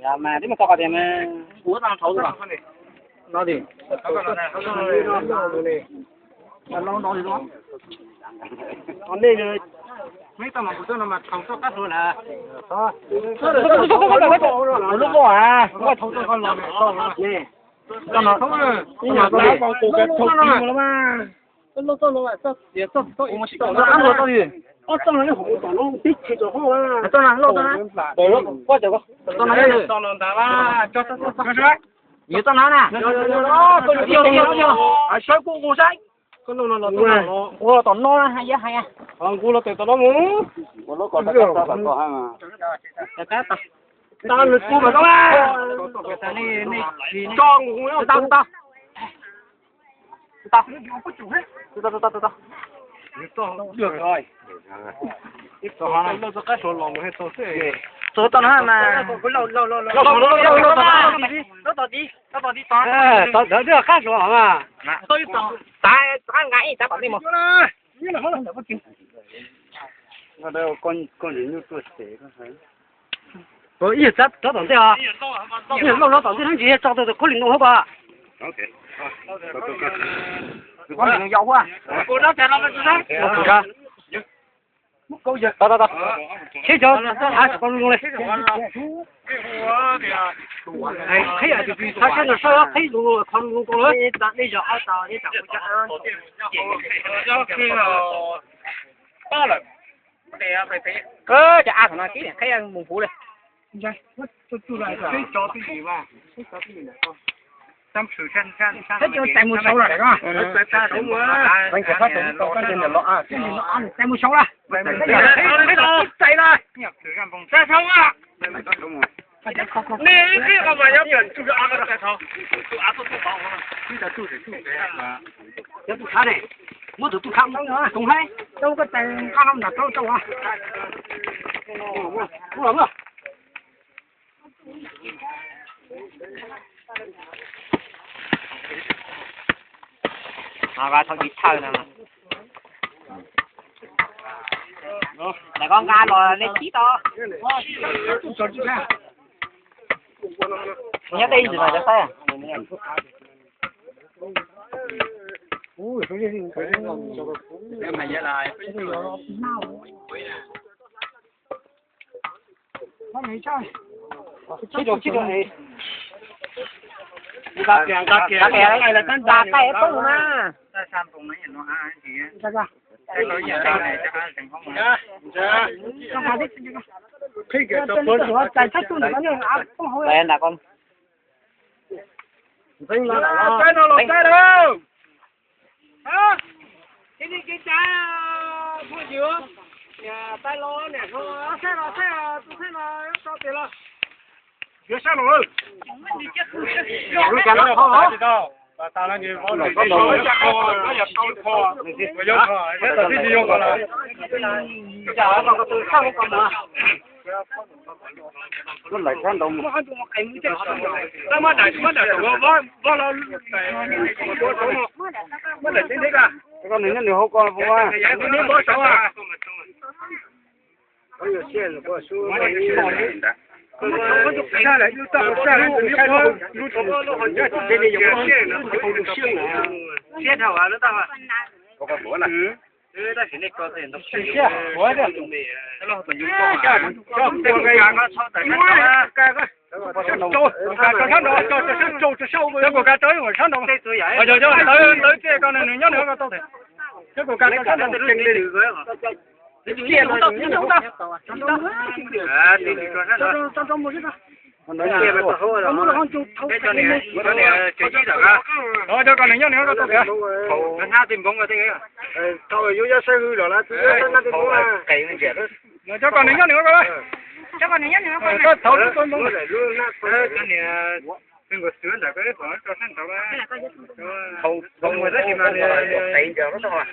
Dạ mà nếu mà to thì mà uống ra thấu rồi. Nó gì? Nó thì nó. Còn đây rồi. Mấy tao mà phụ tôi mà thấu cho cắt rồi là. Đó. Lúc đó à, có thấu cho con lợn nè. Con nó. Nhưng mà con nó cổ cái thấu kim lắm mà. Nó sao? Để sao? Nó ăn rồi tao gì? Tao nói hổ tao nó tích chết rồi hổ à. Tao nói lâu tao nói. Để lúc qua chờ con. Tao nói đây. Tao nói ta ba cho. Nhiều tao nói nè. Đó, con nhiều. À sao cô sai? Con nó cô tao nó hay à. Cô nó tao nó ngủ. Cô nó còn tao ha mà. Tao lực cô mà tao ba. Tao này cho ngủ tao. Tao được rồi. Nó cái số lòng hay số thế. Số tao nói mà. Lâu. Nó tao đi. Tao được khác số mà. Tôi tao ngại tao bảo đi mà. Nó đâu con như tôi sẽ có phải. Tôi ít chắc tao懂这啊。nó懂这东西找到可能弄好吧。OK。có mình dâu quá. Cô đó chạy nó cái gì đó. Câu giật. Đó. Thế cho. Con luôn này. Thấy à thì sao cái nó sao thấy luôn con luôn con đấy. Bây giờ ở tàu đi chậm cho. Khi là ba lần. Chả thằng nào kia thấy ăn mùng phủ đây. Dạ, chú lại rồi. Cái chó cái gì mà? Cái chó cái gì này con? Tâm sự san. Thế cho tay mua sâu rồi đấy con. Đúng rồi. Anh phải phát triển con cái này nó à. Cái này nó ăn tay mua sâu ra. Thấy rồi. Chạy ra. Tay sâu à. Nè cái con mà nhấp nhận chú ăn cái tay sâu. Chú ăn tôi bảo nó. Bây giờ chú cái mà. Giờ chú khá này. Mua thử tôi khám đâu nữa. Không hay. Đâu có tay khám là đâu à. Mua. À và thôi bị thơ nè. Này con ga rồi lên chí to. Nhớ đi rồi cho xe. Ui, cái mày vậy lại. Nó nghỉ chơi. Chết rồi này. Cá kìa cái này là con đá tay không mà. Ta sam cùng nó nhìn nó ha gì á. Cái lối giờ đây này chắc là thành không mà. Dạ. Không phải thích. Khi kìa cho con chạy thách tôi nó không hỏi. Đây là con. Cái nó lột cái đâu. Hả? Cái gì cái trái mua dừa. Nhà tay lo nè không xe rồi tôi thấy là cho tiền rồi. Dừa sao rồi? Rồi cả nó không hả? Tao nói như có lời nó nhập kho, nó vô kho, thế là cái gì vô kho là? Giờ nó có từ sau còn mà. Nó lại khăn đồng. Tao mới đẩy vó lo mới đẩy thế cả. Con này nó nhiều hậu con không à? Cái này bó sáu à? Có nhiều xe rồi có số. Xa lại lúc tao xa lại lúc hồi nhớ thế này giống nó xương nữa. Xe thầu à nó tao à? Có cái bữa này. Ta chỉ này có thể nó xe bữa đấy. Nó còn dùng cho cái nó sao tại cái cho sâu với cái cá tới rồi sáng đông tới cái con này nhớ nữa tao thể cái con cá sáng đông trên đi được rồi kia nó tao à thì cho một chút nói kia mà tao thôi rồi cái cho này chơi gì đó đó cho con này nhớ nữa tao kìa nó ha tìm bóng rồi thế kìa thôi vô xe hư rồi là nó tìm bóng à cày nó chết đó cho con này nhớ nữa coi cho con này nhớ nữa coi này thôi con bóng này luôn cái này đừng có sửa lại cái đó cho sang tao đó không không mà rất là mà tiền giờ nó thôi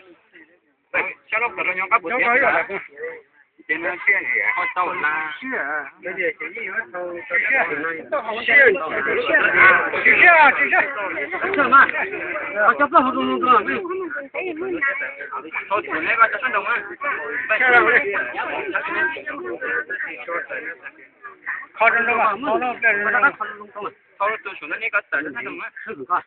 sao nó còn nó nhóm các bữa 现在现是好到啦。是啊，那就现在有头是啊，什么？啊，这不好弄弄啊！好，那个这弄啊，考证中啊，考了别人了，考了都说那个证他弄啊，是个。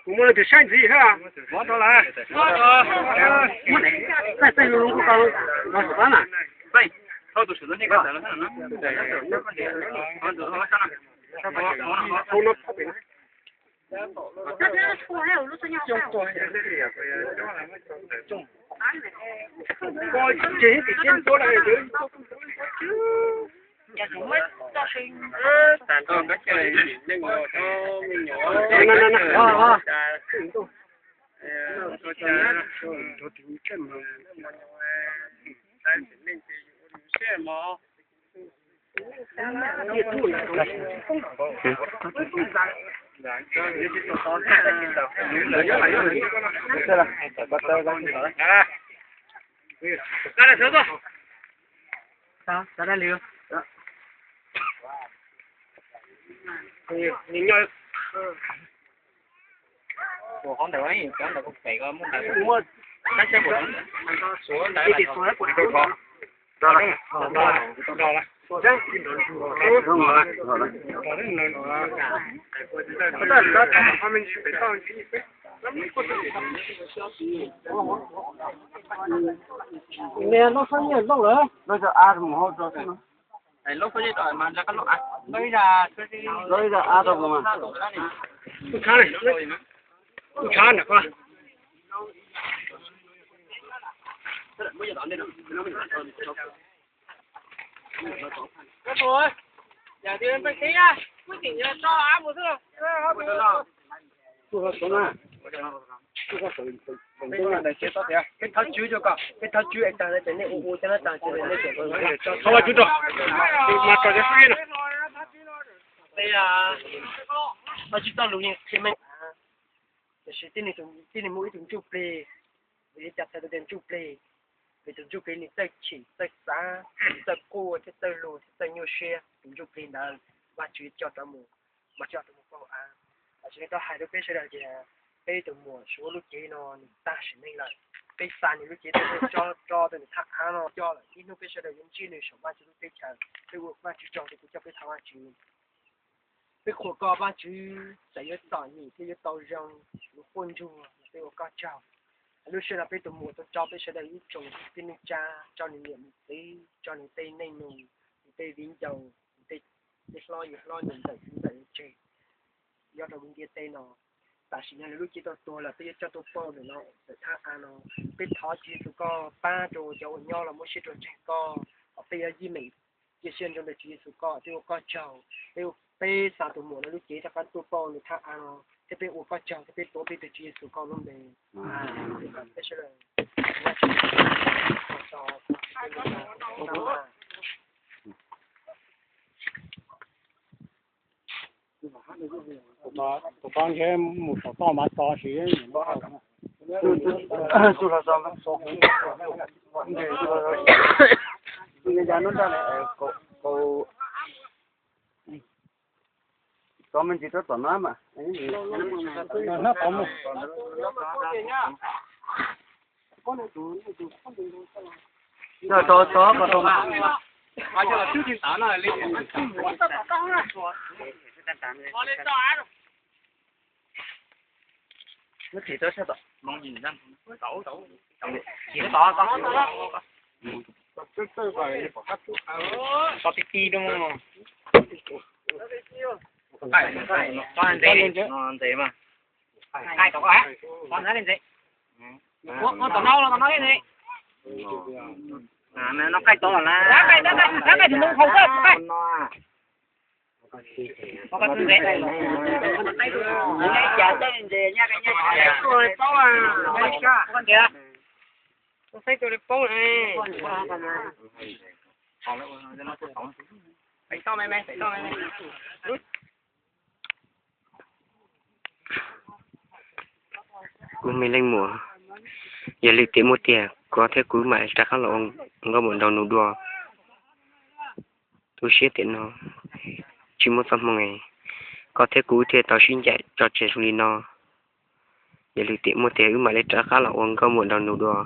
我们就选举一下，我到来，再用龙骨搞老师班了，对，好多说的那个证了，他弄啊，好多好上了，好了，好了。那这出来有路子要走。我这给先做了就。你要我講台灣人講到個肥個冇大我單車部所帶嚟個個到了到了我真好了不但是他们去北上去你那上面弄了那就按什么好做是吗lúc có gì rồi mà ra cái lúc ăn lấy ra ăn đâu mà tôi chán này tôi chán này con cái rồi giờ thì bên kia quyết định cho ăn một thứ tôi không à cái tháo chuối cho con cái tháo chuối anh ta lấy này u cho nó tàng cho nó lấy cho tháo chuối cho mà cho cái gì nữa đây là mà chúng ta luôn thì mình sẽ tin này mũi chúng chụp play để chặt theo đến chụp play để chúng chụp play này tới chỉ tới xã tới cô tới lô tới nhiều xe chúng chụp play là và chuối cho tao mù mà cho tao mù bao à chúng ta hai đứa biết sẽ là gì bây giờ mùa số lúc chế nó ta sẽ nên là bây giờ lúc chế nó cho từ thằng ăn nó cho là khi nó bây giờ là những chuyện này sống ba chú bây giờ bây giờ ba chú cho thì cũng cho bây thằng ăn chú bây giờ có ba chú sẽ có tỏi nhỉ bây giờ tỏi rong nó phun chung bây giờ có chảo lúc xưa là bây giờ mùa tôi cho bây giờ là những trồng cái nước cha cho những niệm tí cho những tây nên nung tây viên dầu tây lo những tây chơi do đầu bên kia tây nó tại sao lúc chỉ tôi là bây giờ cho tôi bao để nó để thang ăn nó biết tháo chỉ tôi có ba đồ dầu nhau là mỗi xe đồ chạy co ở bây giờ gì mình chỉ xuyên trong để chỉ tôi có chầu bây giờ tôi muốn là lúc chỉ cho các tôi bao để thang ăn nó thế bây giờ có chầu thế bây tôi bây giờ chỉ tôi có luôn để bây giờ我刚才没说到嘛，大学人吧，做了什么？你家弄的嘞，够，咱们这个做哪嘛？那好嘛。那多个多嘛？我就就打那里。我这当然说。nó chỉ tới sao đó mong nhìn ra đổ chỉ đó có cái kia đúng không con ăn gì mà hai cậu á con nói lên gì con tao nấu là tao nói cái gì nó cay to là đá cay thì nó không có có cái thứ đấy này chả tên gì nha cái nha rồi bao à con kìa con thấy tôi được bao này phải to mày cùng mình lên mùa giờ lịch tiệm một tiền có thể cứ mãi ra khá là ông có một đầu nụ đùa tôi sẽ tiền nó chỉ một phần một ngày có thể cứ thì tao xin chạy cho trẻ đi nó giờ lịch tiệm một tiền cứ mãi ra khá là ông có một đầu nụ đùa